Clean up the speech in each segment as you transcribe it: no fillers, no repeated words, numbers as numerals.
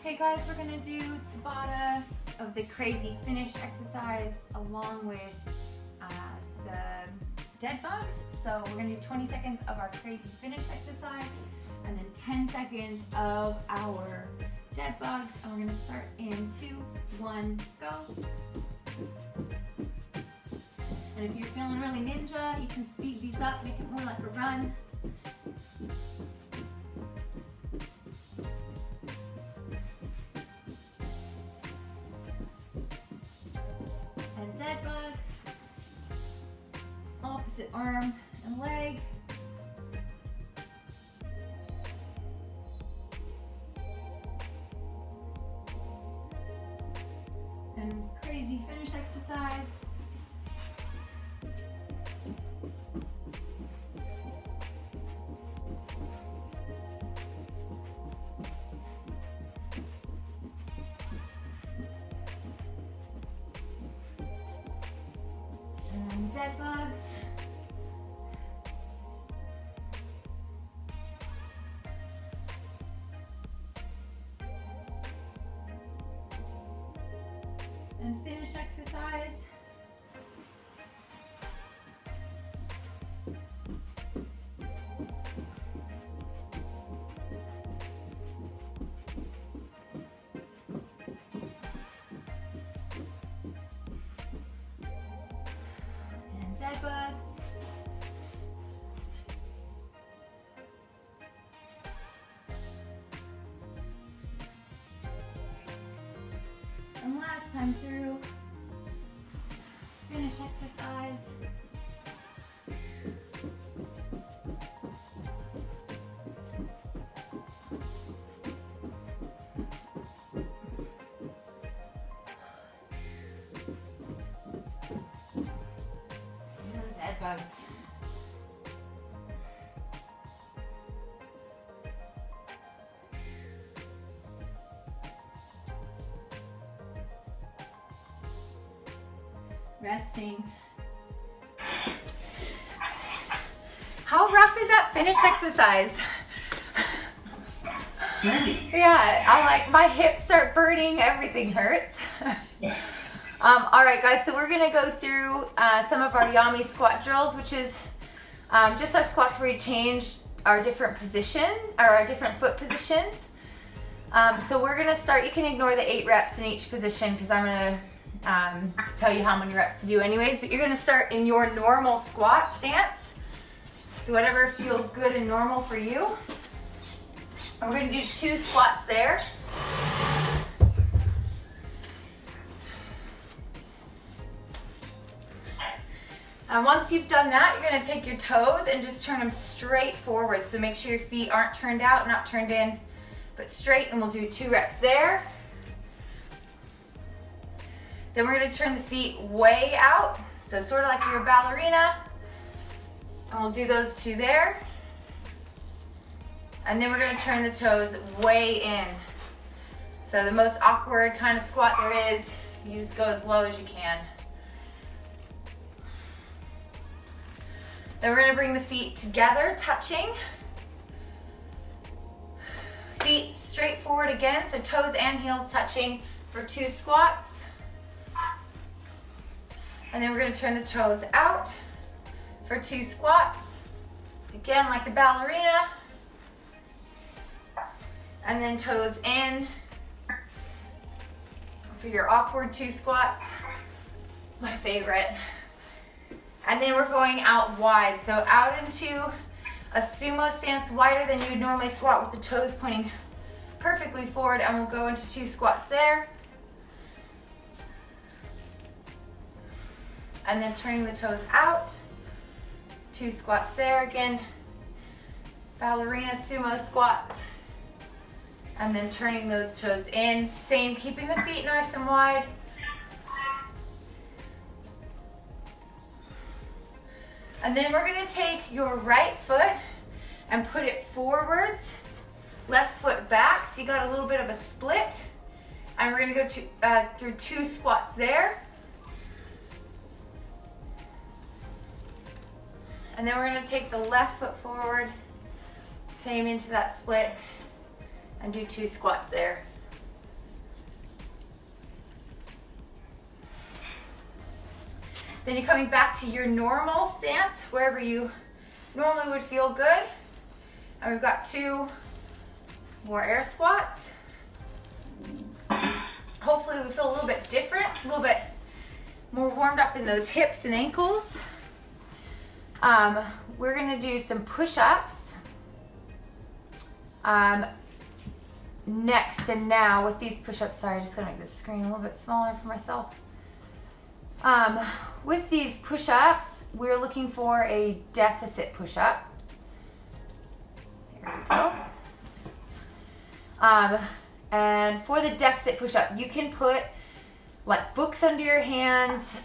Okay guys, we're gonna do Tabata of the crazy finish exercise along with the dead bugs. So we're gonna do 20 seconds of our crazy finish exercise and then 10 seconds of our dead bugs. And we're gonna start in 2, 1, go. And if you're feeling really ninja, you can speed these up, make it more like a run. And dead bug, opposite arm and leg. And crazy finish exercise. And dead bugs. And finish exercise. And dead bugs. And last time through, finish exercise. And dead bugs. Resting. How rough is that finish exercise? Yeah, I like my hips start burning, everything hurts. All right guys, so we're gonna go through some of our yummy squat drills, which is just our squats where we change our different positions, or our different foot positions. So we're gonna start, you can ignore the 8 reps in each position because I'm gonna tell you how many reps to do anyways, but you're gonna start in your normal squat stance. So whatever feels good and normal for you. And we're gonna do 2 squats there. And once you've done that, you're gonna take your toes and just turn them straight forward. So make sure your feet aren't turned out, not turned in, but straight, and we'll do 2 reps there. Then we're gonna turn the feet way out, so sort of like you're a ballerina. And we'll do those 2 there. And then we're gonna turn the toes way in. So the most awkward kind of squat there is, you just go as low as you can. Then we're gonna bring the feet together, touching. Feet straight forward again, so toes and heels touching for 2 squats. And then we're gonna turn the toes out for 2 squats. Again, like the ballerina. And then toes in for your awkward 2 squats. My favorite. And then we're going out wide. So out into a sumo stance, wider than you would normally squat, with the toes pointing perfectly forward, and we'll go into 2 squats there. And then turning the toes out, 2 squats there. Again, ballerina sumo squats. And then turning those toes in. Same, keeping the feet nice and wide. And then we're gonna take your right foot and put it forwards, left foot back, so you got a little bit of a split. And we're gonna go through 2 squats there. And then we're gonna take the left foot forward, same into that split, and do 2 squats there. Then you're coming back to your normal stance, wherever you normally would feel good. And we've got 2 more air squats. Hopefully we feel a little bit different, a little bit more warmed up in those hips and ankles. We're gonna do some push-ups next, and now with these push-ups, sorry, I'm just gonna make this screen a little bit smaller for myself. With these push-ups, we're looking for a deficit push-up. There we go. And for the deficit push-up, you can put like books under your hands,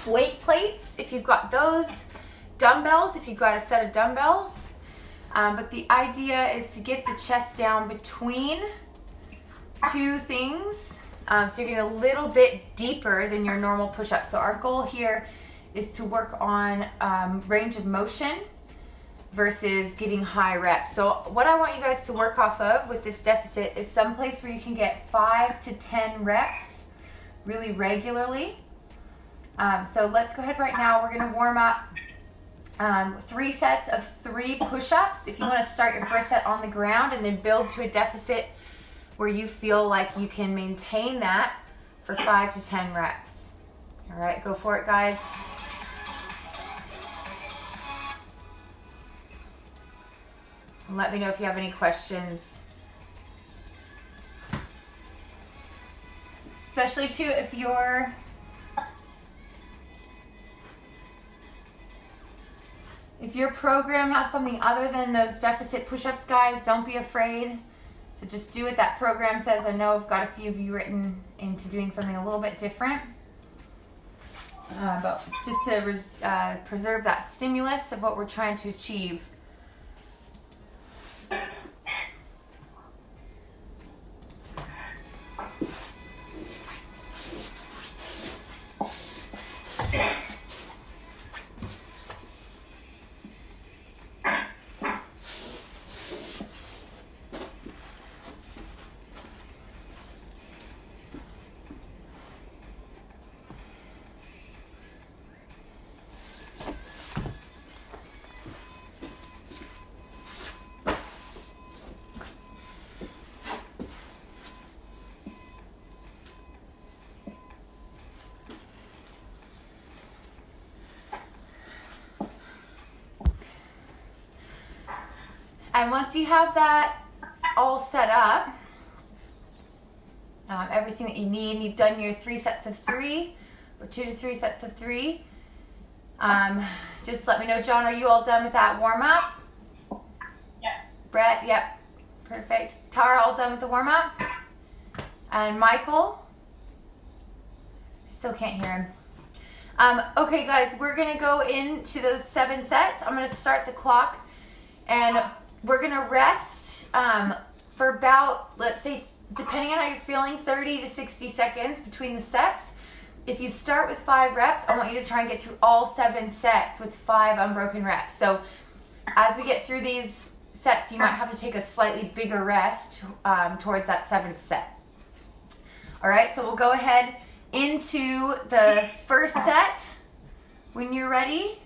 weight plates if you've got those, dumbbells if you've got a set of dumbbells. But the idea is to get the chest down between 2 things. So you're getting a little bit deeper than your normal push-up. So our goal here is to work on range of motion versus getting high reps. So what I want you guys to work off of with this deficit is some place where you can get 5 to 10 reps really regularly. So let's go ahead right now. We're gonna warm up 3 sets of 3 push-ups. If you wanna start your first set on the ground and then build to a deficit where you feel like you can maintain that for 5 to 10 reps. All right, go for it, guys. And let me know if you have any questions. Especially too if your program has something other than those deficit push-ups, guys, don't be afraid to just do what that program says. I know I've got a few of you written into doing something a little bit different. But it's just to preserve that stimulus of what we're trying to achieve. And once you have that all set up, everything that you need, you've done your 3 sets of 3, or 2 to 3 sets of 3, just let me know. John, are you all done with that warm-up? Yes. Brett, yep, perfect. Tara, all done with the warm-up? And Michael? I still can't hear him. Okay, guys, we're going to go into those 7 sets. I'm going to start the clock, and we're gonna rest for about, let's say, depending on how you're feeling, 30 to 60 seconds between the sets. If you start with 5 reps, I want you to try and get through all 7 sets with 5 unbroken reps. So as we get through these sets, you might have to take a slightly bigger rest towards that 7th set. All right, so we'll go ahead into the first set when you're ready.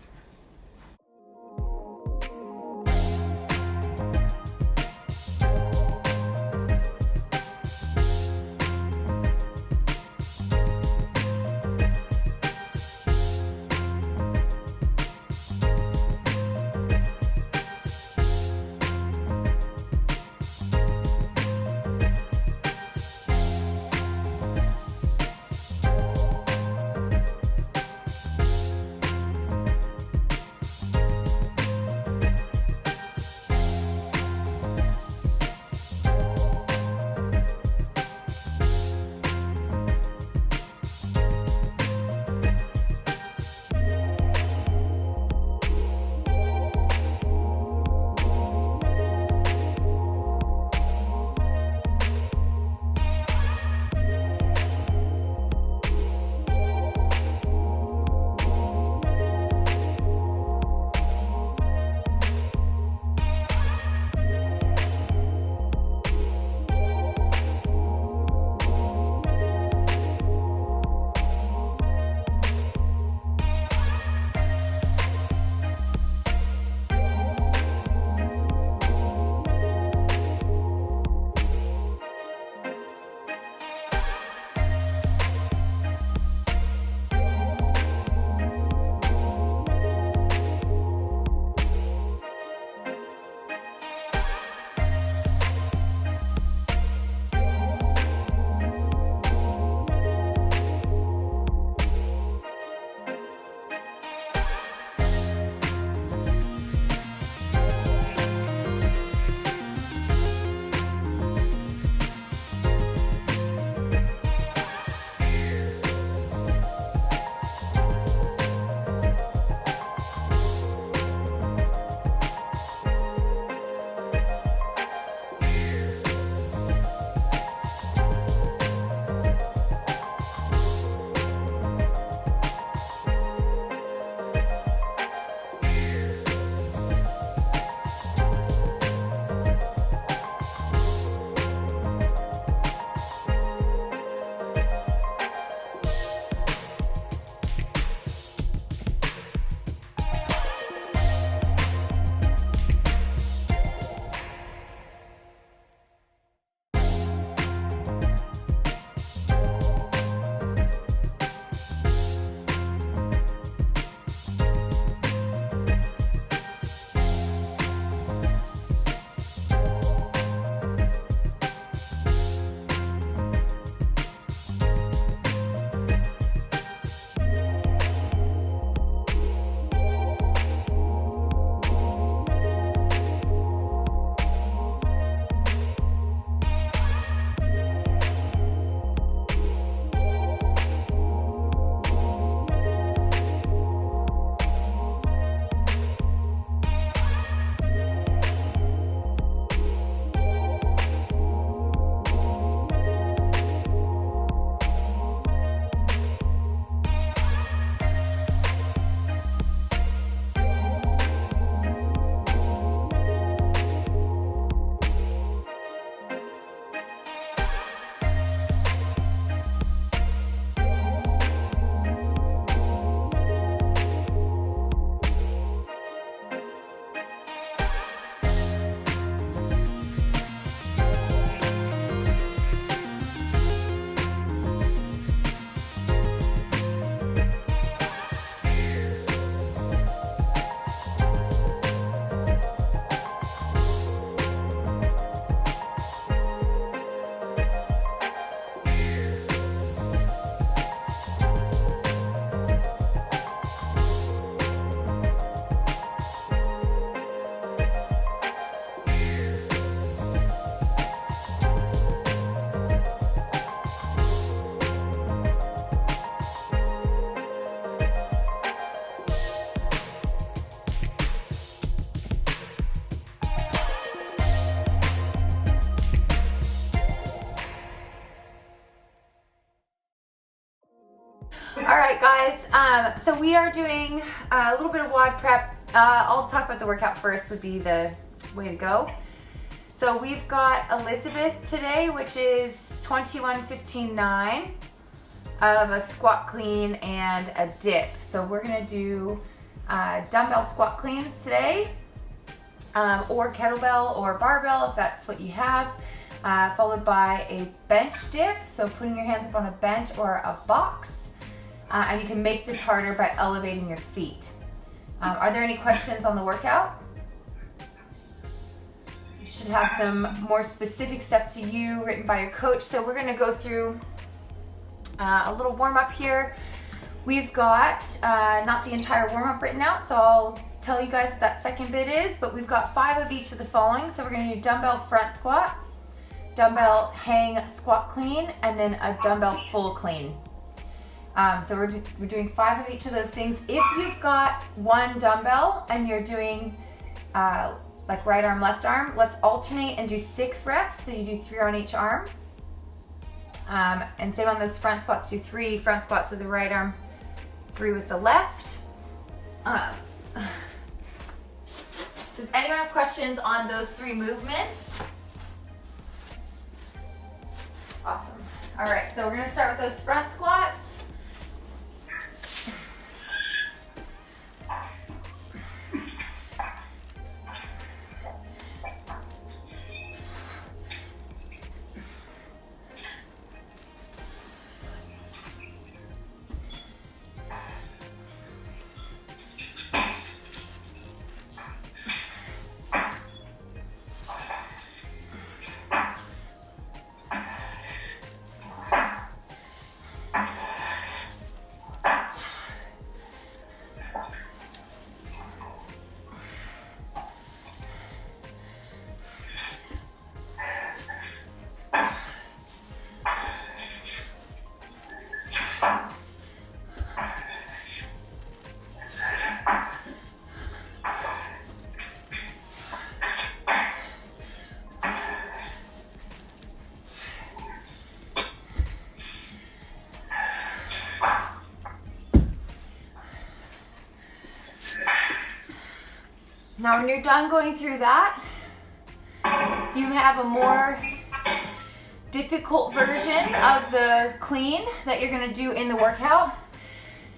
All right, guys. So we are doing a little bit of WOD prep. I'll talk about the workout first would be the way to go. So we've got Elizabeth today, which is 21:15.9 of a squat clean and a dip. So we're gonna do dumbbell squat cleans today, or kettlebell or barbell if that's what you have, followed by a bench dip. So putting your hands up on a bench or a box. And you can make this harder by elevating your feet. Are there any questions on the workout? You should have some more specific stuff to you written by your coach. So we're gonna go through a little warm up here. We've got not the entire warm up written out, so I'll tell you guys what that second bit is, but we've got 5 of each of the following. So we're gonna do dumbbell front squat, dumbbell hang squat clean, and then a dumbbell full clean. So we're doing 5 of each of those things. If you've got 1 dumbbell and you're doing like right arm, left arm, let's alternate and do 6 reps. So you do 3 on each arm. And same on those front squats, do 3 front squats with the right arm, 3 with the left. Does anyone have questions on those 3 movements? Awesome. All right, so we're gonna start with those front squats. Now when you're done going through that, you have a more difficult version of the clean that you're gonna do in the workout.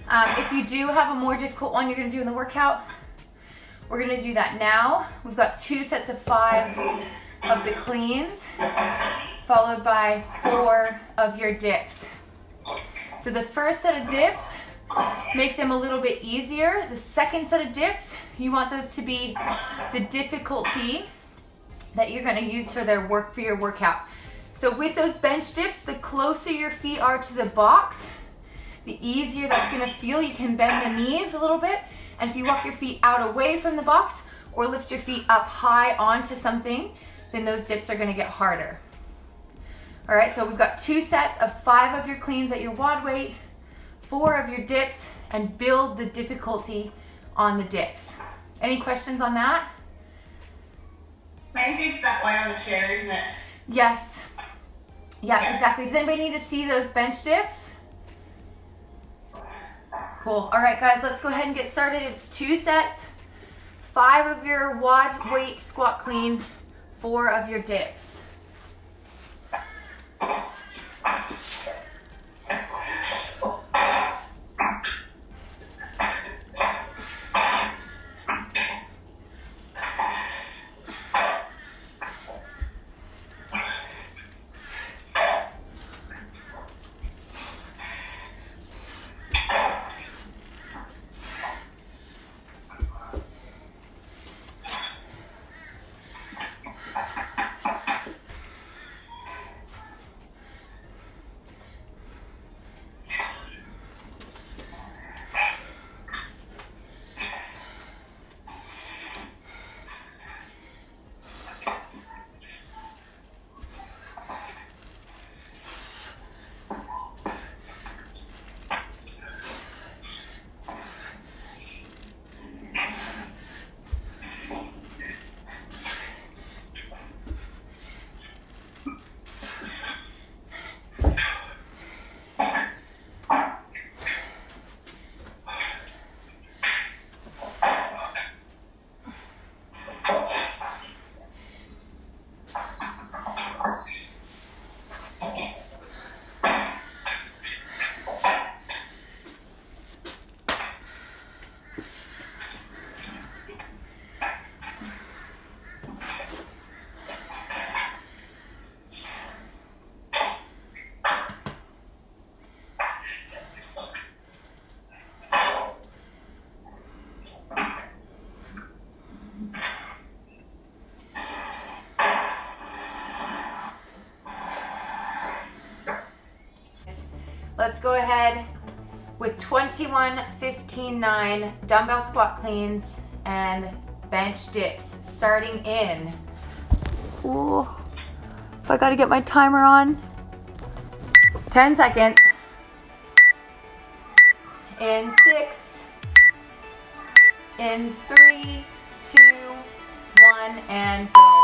If you do have a more difficult one you're gonna do in the workout, we're gonna do that now. We've got 2 sets of 5 of the cleans, followed by 4 of your dips. So the first set of dips, make them a little bit easier. The second set of dips, you want those to be the difficulty that you're gonna use for your workout. So with those bench dips, the closer your feet are to the box, the easier that's gonna feel. You can bend the knees a little bit, and if you walk your feet out away from the box or lift your feet up high onto something, then those dips are gonna get harder. All right, so we've got 2 sets of 5 of your cleans at your WOD weight, 4 of your dips, and build the difficulty on the dips. Any questions on that? Nancy, it's that way on the chair, isn't it? Yes. Yeah, exactly. Does anybody need to see those bench dips? Cool. All right, guys, let's go ahead and get started. It's 2 sets, 5 of your WOD weight squat clean, 4 of your dips. let's go ahead with 21, 15, 9 dumbbell squat cleans and bench dips, starting in, ooh, if I gotta get my timer on, 10 seconds, in 6, in 3, 2, 1, and go.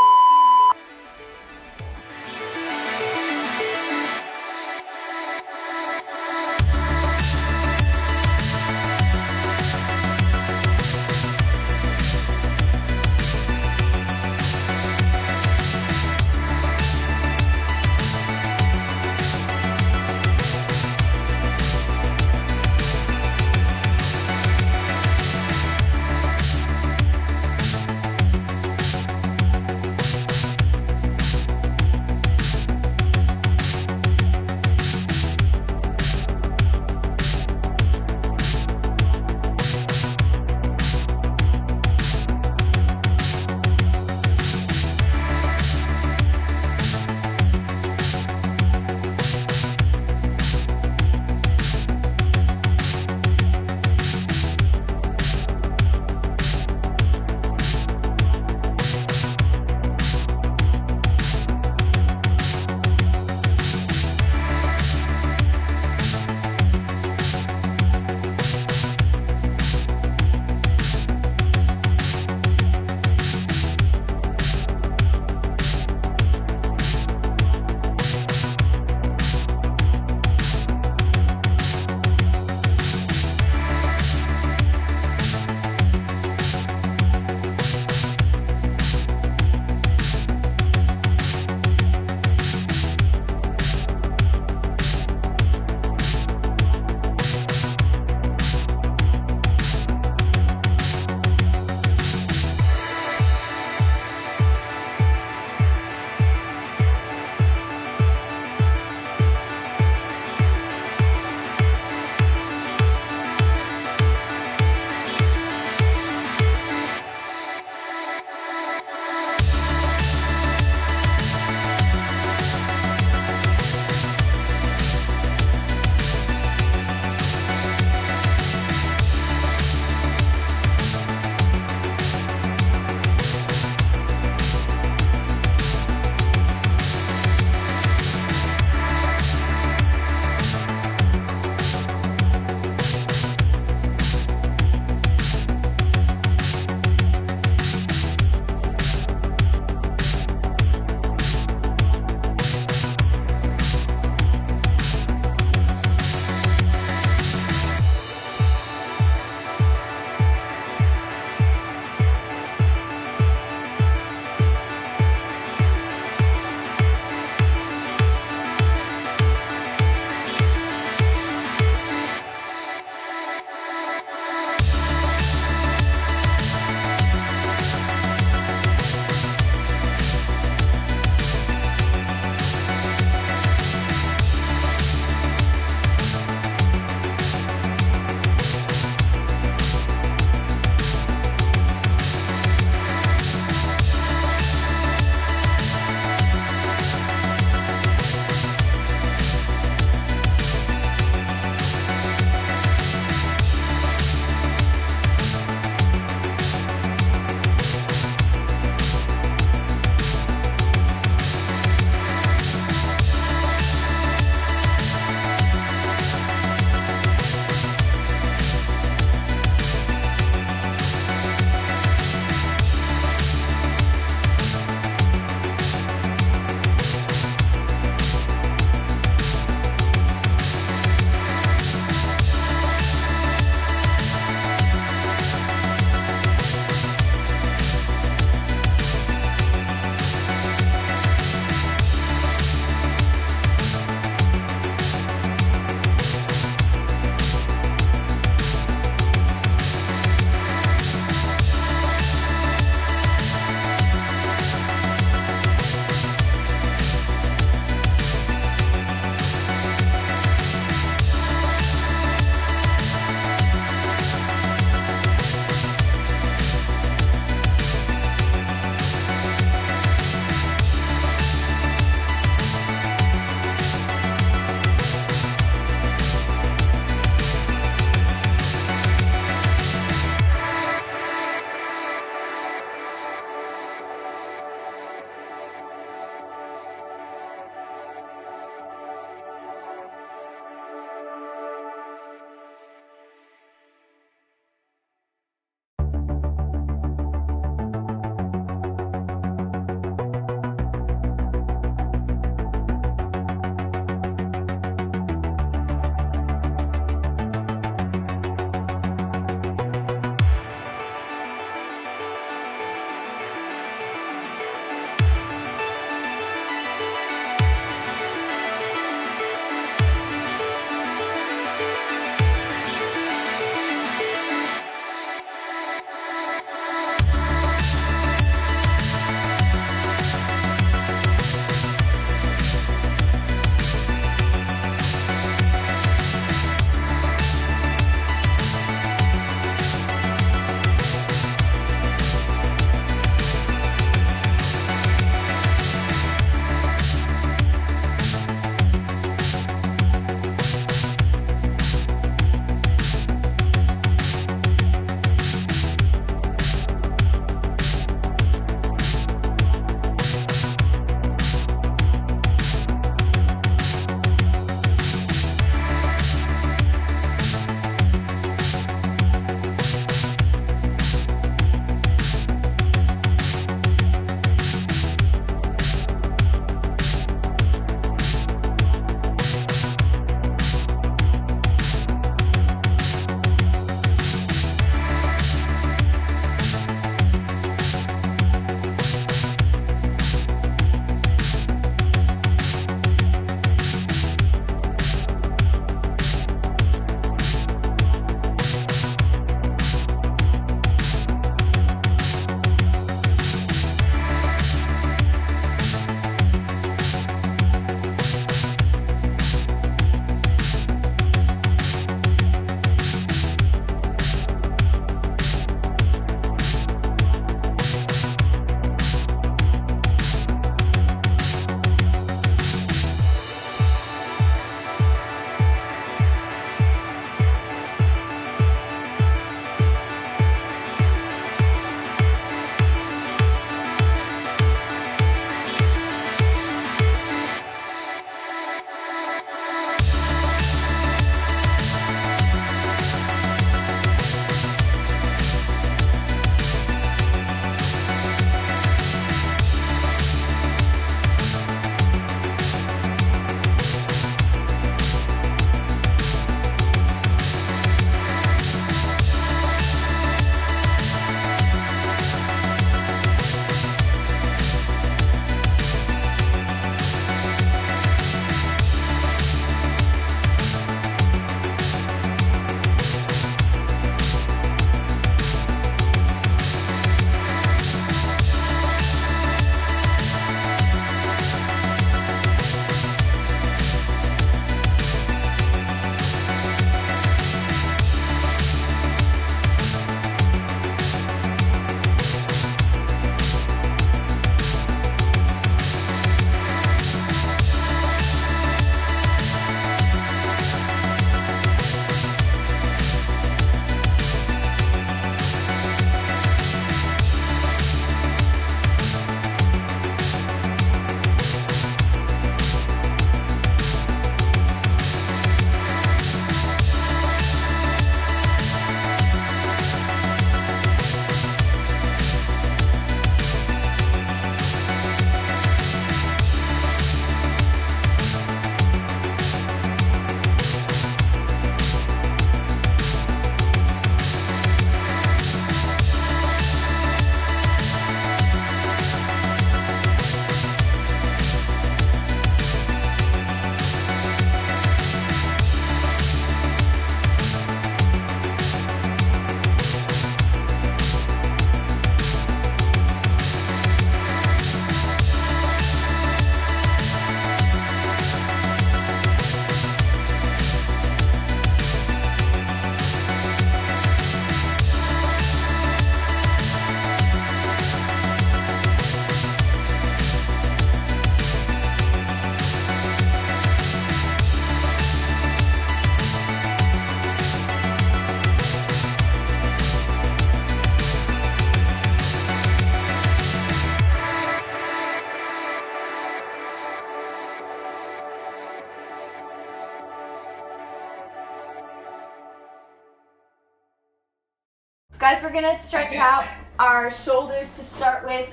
Guys, we're gonna stretch out our shoulders to start with.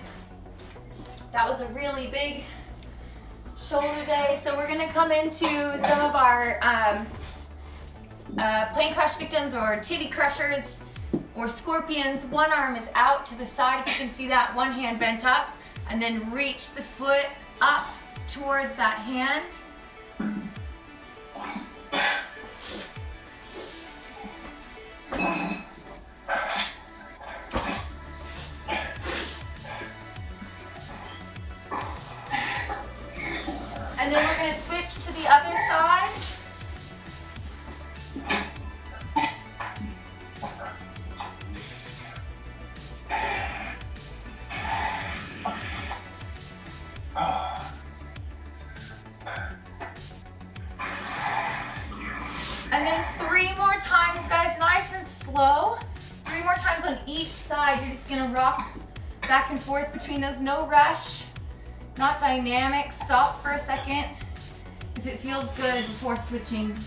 That was a really big shoulder day. So we're gonna come into some of our plane crash victims or titty crushers or scorpions. One arm is out to the side, if you can see that, one hand bent up, and then reach the foot up towards that hand. And then we're going to switch to the other side. And then 3 more times, guys, nice and slow. 3 more times on each side. You're just gonna rock back and forth between those, no rush, not dynamic. Stop for a second if it feels good before switching.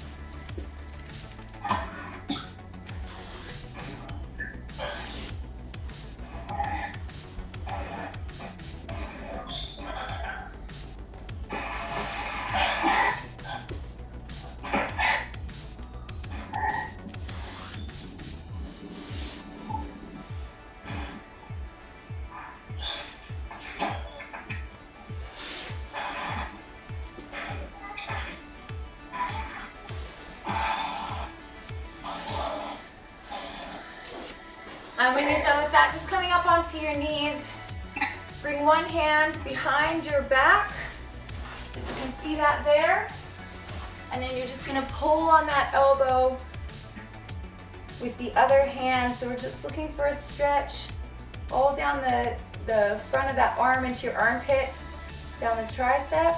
And when you're done with that, just coming up onto your knees, bring one hand behind your back, so you can see that there. And then you're just gonna pull on that elbow with the other hand. So we're just looking for a stretch all down the front of that arm into your armpit, down the tricep.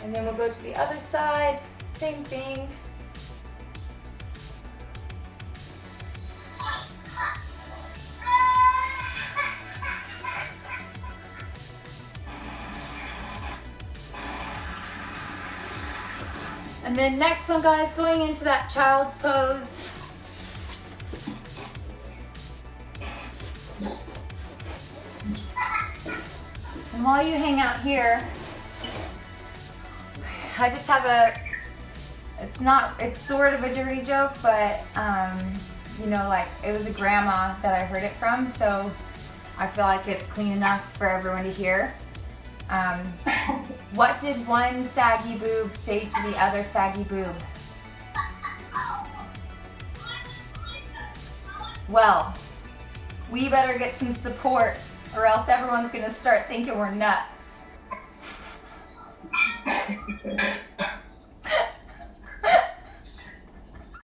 And then we'll go to the other side, same thing. And then next one, guys, going into that child's pose. And while you hang out here, I just have it's sort of a dirty joke, but you know, like, it was a grandma that I heard it from, so I feel like it's clean enough for everyone to hear. What did one saggy boob say to the other saggy boob? Well, we better get some support or else everyone's gonna start thinking we're nuts.